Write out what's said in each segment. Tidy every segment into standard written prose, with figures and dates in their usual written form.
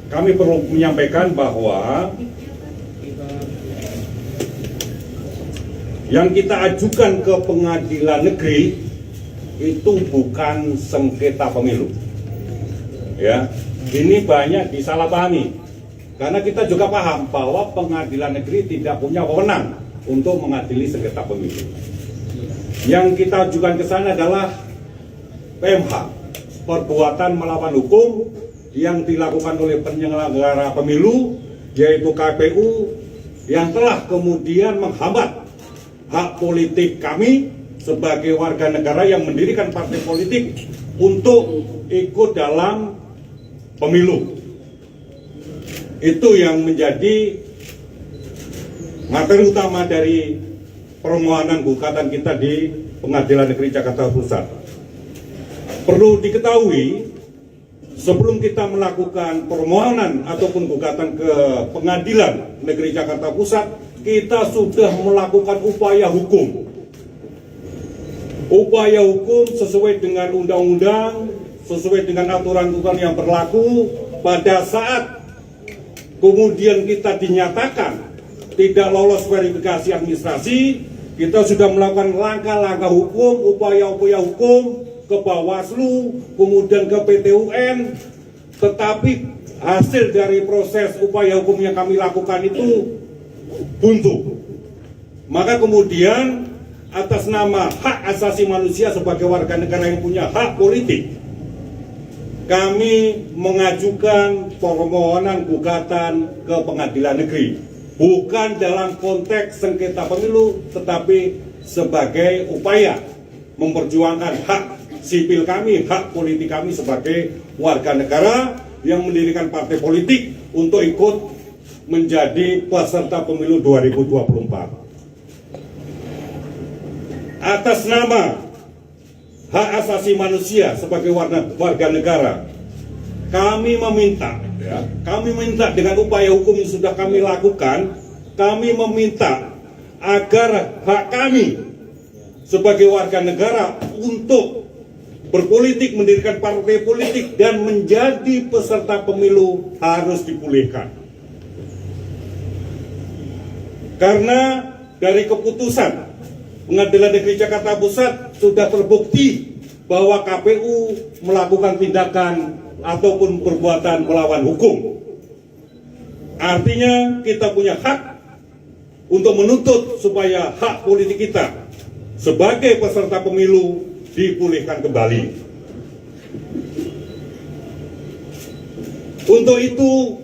kami perlu menyampaikan bahwa yang kita ajukan ke pengadilan negeri itu bukan sengketa pemilu. Ya, ini banyak disalahpahami. Karena kita juga paham bahwa pengadilan negeri tidak punya wewenang untuk mengadili sengketa pemilu. Yang kita ajukan ke sana adalah PMH, perbuatan melawan hukum yang dilakukan oleh penyelenggara pemilu, yaitu KPU, yang telah kemudian menghambat hak politik kami sebagai warga negara yang mendirikan partai politik untuk ikut dalam pemilu. Itu yang menjadi materi utama dari permohonan gugatan kita di Pengadilan Negeri Jakarta Pusat. Perlu diketahui, sebelum kita melakukan permohonan ataupun gugatan ke Pengadilan Negeri Jakarta Pusat, kita sudah melakukan upaya hukum. Upaya hukum sesuai dengan undang-undang, sesuai dengan aturan-aturan yang berlaku. Pada saat kemudian kita dinyatakan tidak lolos verifikasi administrasi, kita sudah melakukan langkah-langkah hukum, upaya-upaya hukum ke Bawaslu, kemudian ke PT UN, tetapi hasil dari proses upaya hukum yang kami lakukan itu buntu. Maka kemudian atas nama hak asasi manusia sebagai warga negara yang punya hak politik, kami mengajukan permohonan gugatan ke pengadilan negeri, bukan dalam konteks sengketa pemilu, tetapi sebagai upaya memperjuangkan hak sipil kami, hak politik kami sebagai warga negara yang mendirikan partai politik untuk ikut menjadi peserta pemilu 2024. Atas nama hak asasi manusia sebagai warga negara, kami meminta dengan upaya hukum yang sudah kami lakukan, kami meminta agar hak kami sebagai warga negara untuk berpolitik, mendirikan partai politik dan menjadi peserta pemilu harus dipulihkan. Karena dari keputusan Pengadilan Negeri Jakarta Pusat sudah terbukti bahwa KPU melakukan tindakan ataupun perbuatan melawan hukum. Artinya kita punya hak untuk menuntut supaya hak politik kita sebagai peserta pemilu dipulihkan kembali. Untuk itu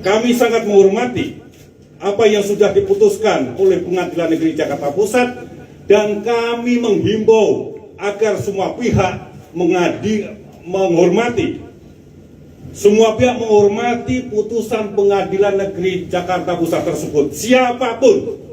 kami sangat menghormati apa yang sudah diputuskan oleh Pengadilan Negeri Jakarta Pusat, dan kami menghimbau agar semua pihak menghormati putusan Pengadilan Negeri Jakarta Pusat tersebut, siapapun